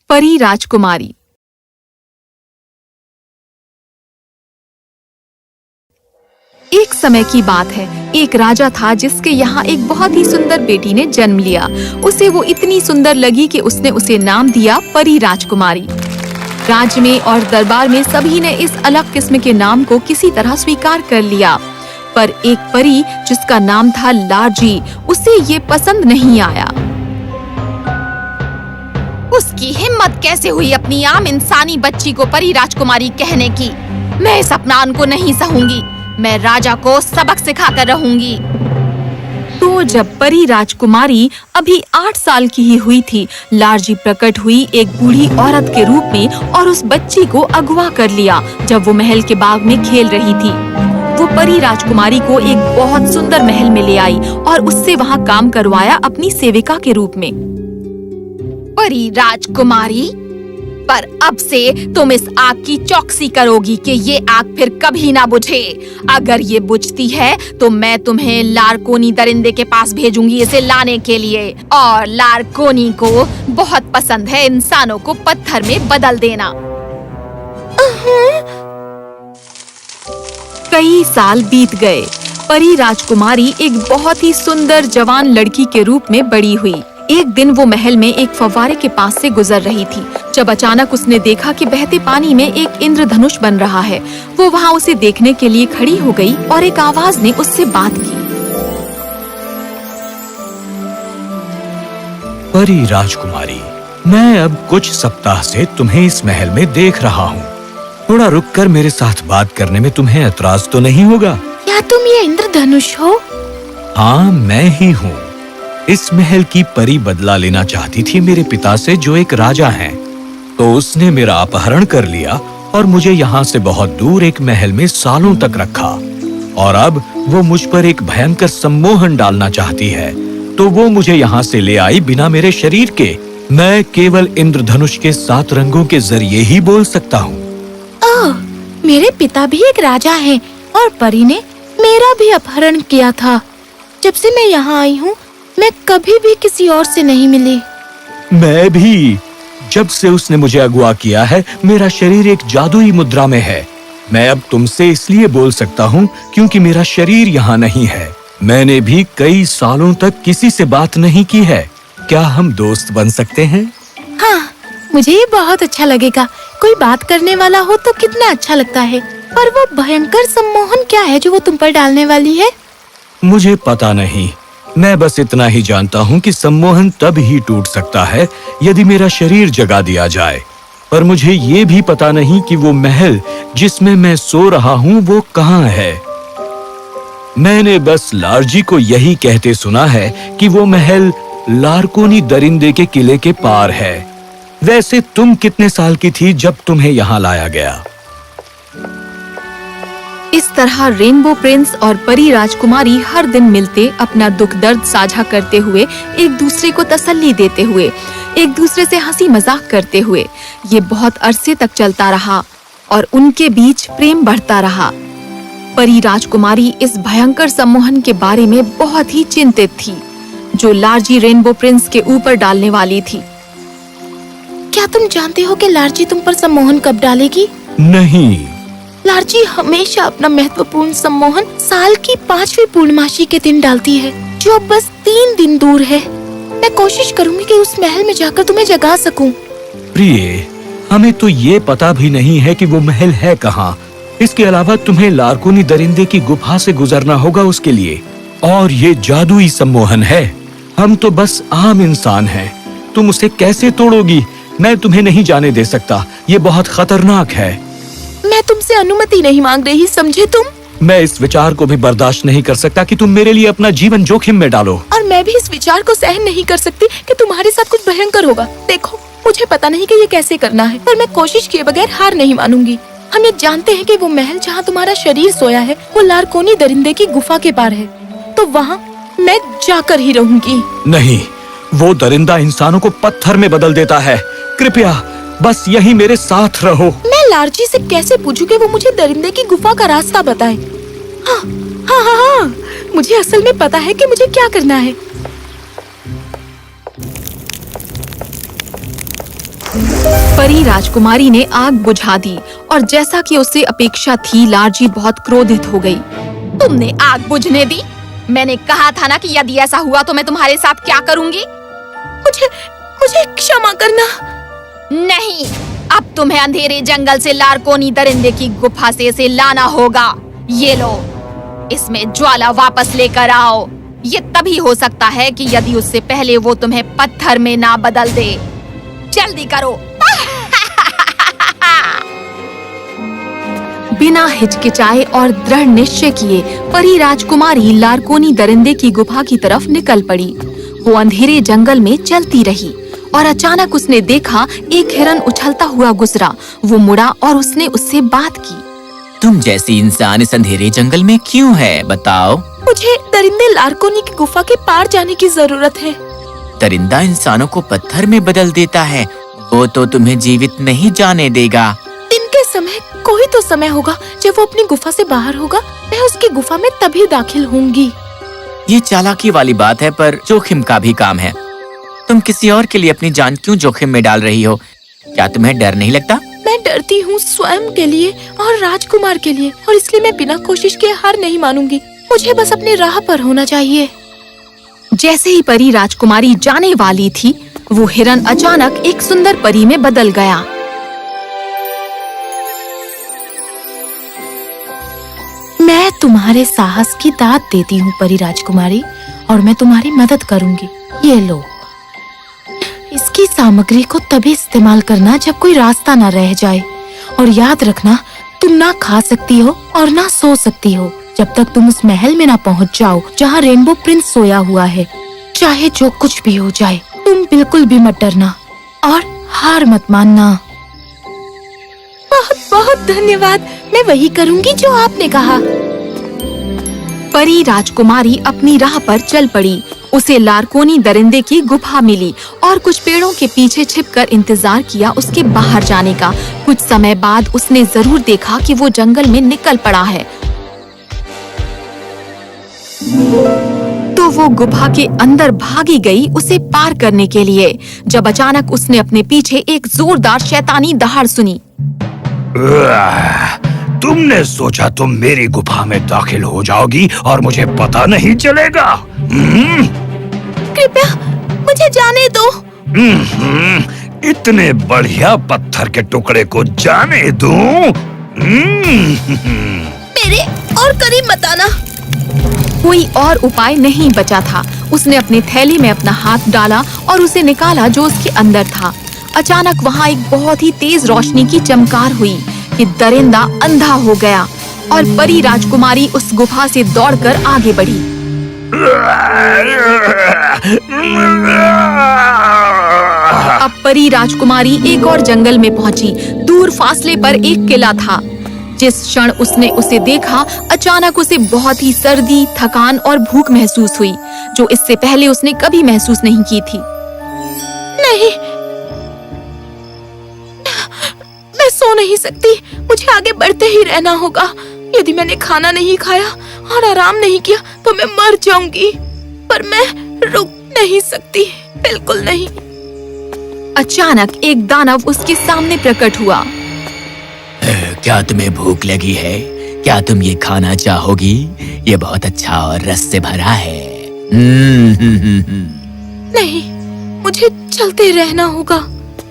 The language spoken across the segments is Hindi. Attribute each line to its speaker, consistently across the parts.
Speaker 1: परी राजकुमारी। एक समय की बात है, एक राजा था जिसके यहाँ एक बहुत ही सुंदर बेटी ने जन्म लिया। उसे वो इतनी सुंदर लगी कि उसने उसे नाम दिया परी राजकुमारी। राज्य में और दरबार में सभी ने इस अलग किस्म के नाम को किसी तरह स्वीकार कर लिया, पर एक परी जिसका नाम था लार्जी, उसे ये पसंद नहीं आया। उसकी हिम्मत कैसे हुई अपनी आम इंसानी बच्ची को परी राजकुमारी कहने की। मैं इस अपमान को नहीं सहूंगी। मैं राजा को सबक सिखाकर रहूंगी। तो जब परी राजकुमारी अभी 8 साल की ही हुई थी, लार्जी प्रकट हुई एक बूढ़ी औरत के रूप में और उस बच्ची को अगवा कर लिया। जब वो महल के बाग में खेल रही थी, वो परी राजकुमारी को एक बहुत सुंदर महल में ले आई और उससे वहाँ काम करवाया अपनी सेविका के रूप में। परी राजकुमारी, पर अब से तुम इस आग की चौकसी करोगी कि ये आग फिर कभी ना बुझे। अगर ये बुझती है तो मैं तुम्हें लारकोनी दरिंदे के पास भेजूंगी इसे लाने के लिए। और लारकोनी को बहुत पसंद है इंसानों को पत्थर में बदल देना। कई साल बीत गए। परी राजकुमारी एक बहुत ही सुंदर जवान लड़की के रूप में बड़ी हुई। एक दिन वो महल में एक फव्वारे के पास से गुजर रही थी, जब अचानक उसने देखा कि बहते पानी में एक इंद्रधनुष बन रहा है। वो वहाँ उसे देखने के लिए खड़ी हो गई और एक आवाज ने उससे बात की।
Speaker 2: परी राजकुमारी, मैं अब कुछ सप्ताह से तुम्हें इस महल में देख रहा हूँ। थोड़ा रुककर मेरे साथ बात करने में तुम्हें ऐतराज तो नहीं होगा?
Speaker 1: क्या तुम ये इंद्रधनुष हो?
Speaker 2: हाँ, मैं ही हूँ। इस महल की परी बदला लेना चाहती थी मेरे पिता से, जो एक राजा हैं। तो उसने मेरा अपहरण कर लिया और मुझे यहाँ से बहुत दूर एक महल में सालों तक रखा। और अब वो मुझ पर एक भयंकर सम्मोहन डालना चाहती है, तो वो मुझे यहाँ से ले आई बिना मेरे शरीर के। मैं केवल इंद्रधनुष के 7 रंगों के जरिए ही बोल सकता हूँ।
Speaker 1: ओह, मेरे पिता भी एक राजा हैं और परी ने मेरा भी अपहरण किया था। जब से मैं यहाँ आई हूँ, मैं कभी भी किसी और से नहीं मिली।
Speaker 2: मैं भी। जब से उसने मुझे अगवा किया है, मेरा शरीर एक जादुई मुद्रा में है। मैं अब तुमसे इसलिए बोल सकता हूँ क्योंकि मेरा शरीर यहाँ नहीं है। मैंने भी कई सालों तक किसी से बात नहीं की है। क्या हम दोस्त बन सकते हैं?
Speaker 1: हाँ, मुझे ये बहुत अच्छा लगेगा। कोई बात करने वाला हो तो कितना अच्छा लगता है। पर वो भयंकर सम्मोहन क्या है जो वो तुम पर डालने वाली है?
Speaker 2: मुझे पता नहीं। मैं बस इतना ही जानता हूँ कि सम्मोहन तब ही टूट सकता है यदि मेरा शरीर जगा दिया जाए। पर मुझे ये भी पता नहीं कि वो महल जिसमें मैं सो रहा हूँ वो कहाँ है। मैंने बस लार्जी को यही कहते सुना है कि वो महल लारकोनी दरिंदे के किले के पार है। वैसे तुम कितने साल की थी जब तुम्हें यहाँ लाया गया?
Speaker 1: इस तरह रेनबो प्रिंस और परी राजकुमारी हर दिन मिलते, अपना दुख दर्द साझा करते हुए, एक दूसरे को तसल्ली देते हुए, एक दूसरे से हंसी मजाक करते हुए, ये बहुत अरसे तक चलता रहा और उनके बीच प्रेम बढ़ता रहा। परी राजकुमारी इस भयंकर सम्मोहन के बारे में बहुत ही चिंतित थी, जो लार्जी रेनबो प्रिंस के ऊपर डालने वाली थी। क्या तुम जानते हो कि लार्जी तुम पर सम्मोहन कब डालेगी?
Speaker 2: नहीं।
Speaker 1: लार्जी हमेशा अपना महत्वपूर्ण सम्मोहन साल की 5वीं पूर्णमासी के दिन डालती है, जो अब बस 3 दिन दूर है। मैं कोशिश करूंगी कि उस महल में जाकर तुम्हें जगा सकूं।
Speaker 2: प्रिय, हमें तो ये पता भी नहीं है कि वो महल है कहाँ। इसके अलावा तुम्हें लारकोनी दरिंदे की गुफा से गुजरना होगा उसके लिए। और ये जादुई सम्मोहन है। हम तो बस आम इंसान हैं। तुम उसे कैसे तोड़ोगी? मैं तुम्हें नहीं जाने दे सकता। ये बहुत खतरनाक है।
Speaker 1: मैं तुमसे अनुमति नहीं मांग रही, समझे तुम?
Speaker 2: मैं इस विचार को भी बर्दाश्त नहीं कर सकता कि तुम मेरे लिए अपना जीवन जोखिम में डालो।
Speaker 1: और मैं भी इस विचार को सहन नहीं कर सकती कि तुम्हारे साथ कुछ भयंकर होगा। देखो, मुझे पता नहीं कि ये कैसे करना है, पर मैं कोशिश किए बगैर हार नहीं मानूंगी। हम ये जानते हैं कि वो महल जहाँ तुम्हारा शरीर सोया है, वो लारकोनी दरिंदे की गुफा के पार है, तो वहाँ मैं जाकर ही रहूंगी।
Speaker 2: नहीं, वो दरिंदा इंसानों को पत्थर में बदल देता है। कृपया बस यही मेरे साथ रहो।
Speaker 1: मैं लार्जी से कैसे पूछूं कि वो मुझे दरिंदे की गुफा का रास्ता बताए? हाँ, मुझे असल में पता है कि मुझे क्या करना है। परी राजकुमारी ने आग बुझा दी और जैसा कि उसे अपेक्षा थी, लार्जी बहुत क्रोधित हो गई। तुमने आग बुझने दी? मैंने कहा था ना कि यदि ऐसा हुआ तो मैं तुम्हारे साथ क्या करूंगी। मुझे क्षमा करना। नहीं, अब तुम्हें अंधेरे जंगल से लारकोनी दरिंदे की गुफा से इसे लाना होगा। ये लो, इसमें ज्वाला वापस लेकर आओ। ये तभी हो सकता है कि यदि उससे पहले वो तुम्हें पत्थर में ना बदल दे। जल्दी करो। बिना हिचकिचाए और दृढ़ निश्चय किए परी राजकुमारी लारकोनी दरिंदे की गुफा की तरफ निकल पड़ी। वो अंधेरे जंगल में चलती रही और अचानक उसने देखा एक हिरन उछलता हुआ गुजरा। वो मुड़ा और उसने उससे बात की।
Speaker 3: तुम जैसी इंसान इस अंधेरे जंगल में क्यों है, बताओ?
Speaker 4: मुझे दरिंदे लारकोनी की गुफा के पार जाने की जरूरत है।
Speaker 3: दरिंदा इंसानों को पत्थर में बदल देता है, वो तो तुम्हें जीवित नहीं जाने देगा।
Speaker 4: दिन के समय कोई तो समय होगा जब वो अपनी गुफा से बाहर होगा। मैं उसकी गुफा में तभी दाखिल होंगी।
Speaker 3: ये चालाकी वाली बात है, पर जोखिम का भी काम है। तुम किसी और के लिए अपनी जान क्यों जोखिम में डाल रही हो? क्या तुम्हें डर नहीं लगता?
Speaker 4: मैं डरती हूँ स्वयं के लिए और राजकुमार के लिए, और इसलिए मैं बिना कोशिश किए हार नहीं मानूंगी। मुझे बस अपनी राह पर होना चाहिए।
Speaker 1: जैसे ही परी राजकुमारी जाने वाली थी, वो हिरन अचानक एक सुंदर परी में बदल गया।
Speaker 4: मैं तुम्हारे साहस की दाद देती हूँ परी राजकुमारी, और मैं तुम्हारी मदद करूंगी। ये लो, इसकी सामग्री को तभी इस्तेमाल करना जब कोई रास्ता न रह जाए, और याद रखना तुम ना खा सकती हो और ना सो सकती हो जब तक तुम उस महल में ना पहुँच जाओ जहाँ रेनबो प्रिंस सोया हुआ है। चाहे जो कुछ भी हो जाए, तुम बिल्कुल भी मत डरना और हार मत मानना। बहुत बहुत धन्यवाद। मैं वही करूंगी जो आपने कहा।
Speaker 1: परी राजकुमारी अपनी राह पर चल पड़ी। उसे लारकोनी दरिंदे की गुफा मिली और कुछ पेड़ों के पीछे छिपकर इंतजार किया उसके बाहर जाने का। कुछ समय बाद उसने जरूर देखा कि वो जंगल में निकल पड़ा है, तो वो गुफा के अंदर भागी गई उसे पार करने के लिए। जब अचानक उसने अपने पीछे एक जोरदार शैतानी दहाड़ सुनी।
Speaker 2: तुमने सोचा तुम मेरी गुफा में दाखिल हो जाओगी और मुझे पता नहीं चलेगा?
Speaker 4: कृपया मुझे जाने दो।
Speaker 2: इतने बढ़िया पत्थर के टुकड़े को जाने दूं?
Speaker 4: मेरे और करीब मत आना।
Speaker 1: कोई और उपाय नहीं बचा था। उसने अपनी थैली में अपना हाथ डाला और उसे निकाला जो उसके अंदर था। अचानक वहाँ एक बहुत ही तेज रोशनी की चमकार हुई कि दरिंदा अंधा हो गया और परी राजकुमारी उस गुफा से दौड़कर आगे बढ़ी। अब परी राजकुमारी एक और जंगल में पहुंची। दूर फासले पर एक किला था। जिस क्षण उसने उसे देखा, अचानक उसे बहुत ही सर्दी, थकान और भूख महसूस हुई, जो इससे पहले उसने कभी महसूस नहीं की थी।
Speaker 4: नहीं, मैं सो नहीं सकती। मुझे आगे बढ़ते ही रहना होगा। यदि मैंने खाना नहीं खाया और आराम नहीं किया तो मैं मर जाऊंगी, पर मैं रुक नहीं सकती, बिल्कुल नहीं।
Speaker 1: अचानक एक दानव उसके सामने प्रकट हुआ।
Speaker 3: क्या तुम्हें भूख लगी है? क्या तुम ये खाना चाहोगी? ये बहुत अच्छा और रस से भरा है।
Speaker 4: नहीं, मुझे चलते रहना होगा।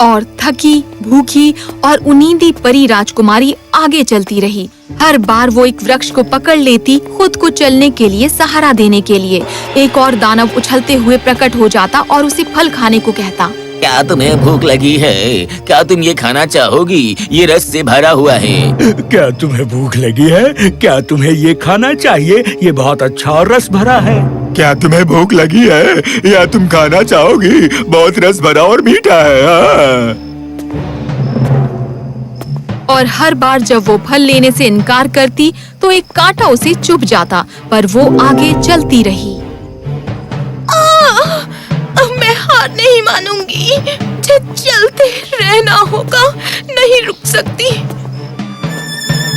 Speaker 1: और थकी, भूखी और उनींदी परी राजकुमारी आगे चलती रही। हर बार वो एक वृक्ष को पकड़ लेती, खुद को चलने के लिए सहारा देने के लिए। एक और दानव उछलते हुए प्रकट हो जाता और उसे फल खाने को कहता।
Speaker 3: क्या तुम्हें भूख लगी है? क्या तुम ये खाना चाहोगी? ये रस से भरा हुआ है।
Speaker 2: क्या तुम्हें भूख लगी है? क्या तुम्हें ये खाना चाहिए? ये बहुत अच्छा और रस भरा है।
Speaker 5: क्या तुम्हें भूख लगी है या तुम खाना चाहोगी? बहुत रस भरा और मीठा है। हाँ।
Speaker 1: और हर बार जब वो फल लेने से इनकार करती तो एक कांटा उसे चुभ जाता, पर वो आगे चलती रही।
Speaker 4: मैं हार नहीं मानूंगी। मुझे चलते रहना होगा, नहीं रुक सकती।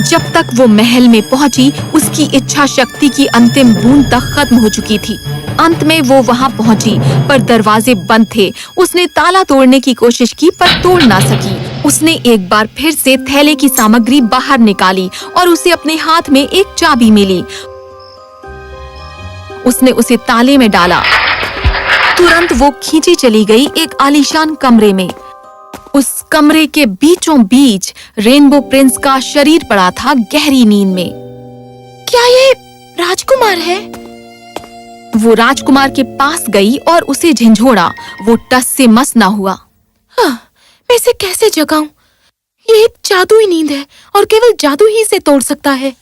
Speaker 1: जब तक वो महल में पहुंची, उसकी इच्छा शक्ति की अंतिम बूंद तक खत्म हो चुकी थी। अंत में वो वहाँ पहुंची, पर दरवाजे बंद थे। उसने ताला तोड़ने की कोशिश की पर तोड़ ना सकी। उसने एक बार फिर से थैले की सामग्री बाहर निकाली और उसे अपने हाथ में एक चाबी मिली। उसने उसे ताले में डाला। तुरंत वो खींची चली गई एक आलीशान कमरे में। उस कमरे के बीचों बीच रेनबो प्रिंस का शरीर पड़ा था गहरी नींद में।
Speaker 4: क्या ये राजकुमार है?
Speaker 1: वो राजकुमार के पास गई और उसे झंझोड़ा। वो टस से मस ना हुआ।
Speaker 4: हाँ, मैं इसे कैसे जगाऊं? ये एक जादुई नींद है और केवल जादू ही इसे तोड़ सकता है।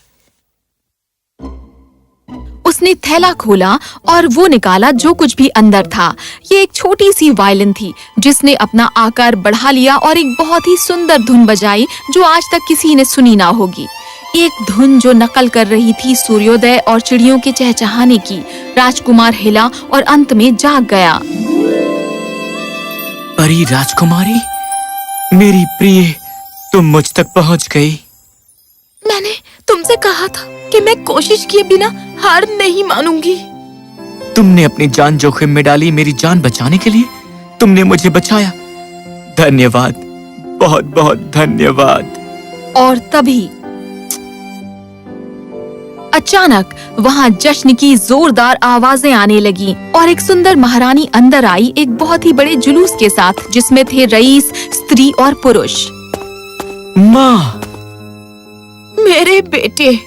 Speaker 1: उसने थैला खोला और वो निकाला जो कुछ भी अंदर था। ये एक छोटी सी वायलिन थी जिसने अपना आकार बढ़ा लिया और एक बहुत ही सुंदर धुन बजाई जो आज तक किसी ने सुनी ना होगी। एक धुन जो नकल कर रही थी सूर्योदय और चिड़ियों के चहचहाने की। राजकुमार हिला और अंत में जाग गया।
Speaker 3: परी राजकुमारी, मेरी प्रिय, तुम मुझ तक पहुंच गई।
Speaker 4: मैंने तुमसे कहा था कि मैं कोशिश किए बिना हार नहीं मानूंगी।
Speaker 3: तुमने अपनी जान जोखिम में डाली मेरी जान बचाने के लिए। तुमने मुझे बचाया। धन्यवाद, बहुत बहुत धन्यवाद।
Speaker 1: और तभी अचानक वहाँ जश्न की जोरदार आवाजें आने लगी और एक सुंदर महारानी अंदर आई, एक बहुत ही बड़े जुलूस के साथ जिसमें थे रईस, स्त्री और पुरुष।
Speaker 3: माँ,
Speaker 4: मेरे बेटे,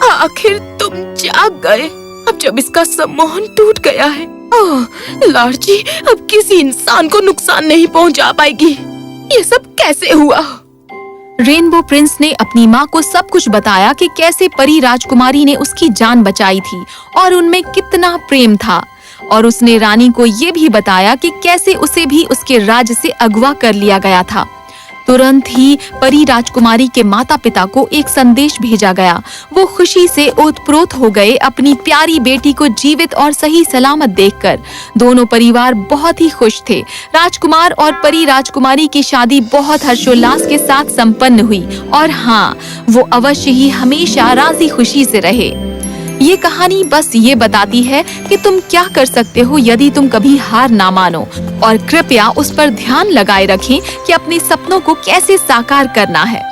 Speaker 4: आखिर तुम जाग गए। अब जब इसका सम्मोहन टूट गया है, ओह लाडजी अब किसी इंसान को नुकसान नहीं पहुंचा पाएगी। ये सब कैसे हुआ?
Speaker 1: रेनबो प्रिंस ने अपनी माँ को सब कुछ बताया कि कैसे परी राजकुमारी ने उसकी जान बचाई थी और उनमें कितना प्रेम था। और उसने रानी को ये भी बताया कि कैसे उसे भी उसके राज्य से अगवा कर लिया गया था। तुरंत ही परी राजकुमारी के माता पिता को एक संदेश भेजा गया। वो खुशी से ओतप्रोत हो गए अपनी प्यारी बेटी को जीवित और सही सलामत देखकर। दोनों परिवार बहुत ही खुश थे। राजकुमार और परी राजकुमारी की शादी बहुत हर्षोल्लास के साथ संपन्न हुई और हाँ, वो अवश्य ही हमेशा राजी खुशी से रहे। ये कहानी बस ये बताती है कि तुम क्या कर सकते हो यदि तुम कभी हार ना मानो, और कृपया उस पर ध्यान लगाए रखें कि अपने सपनों को कैसे साकार करना है।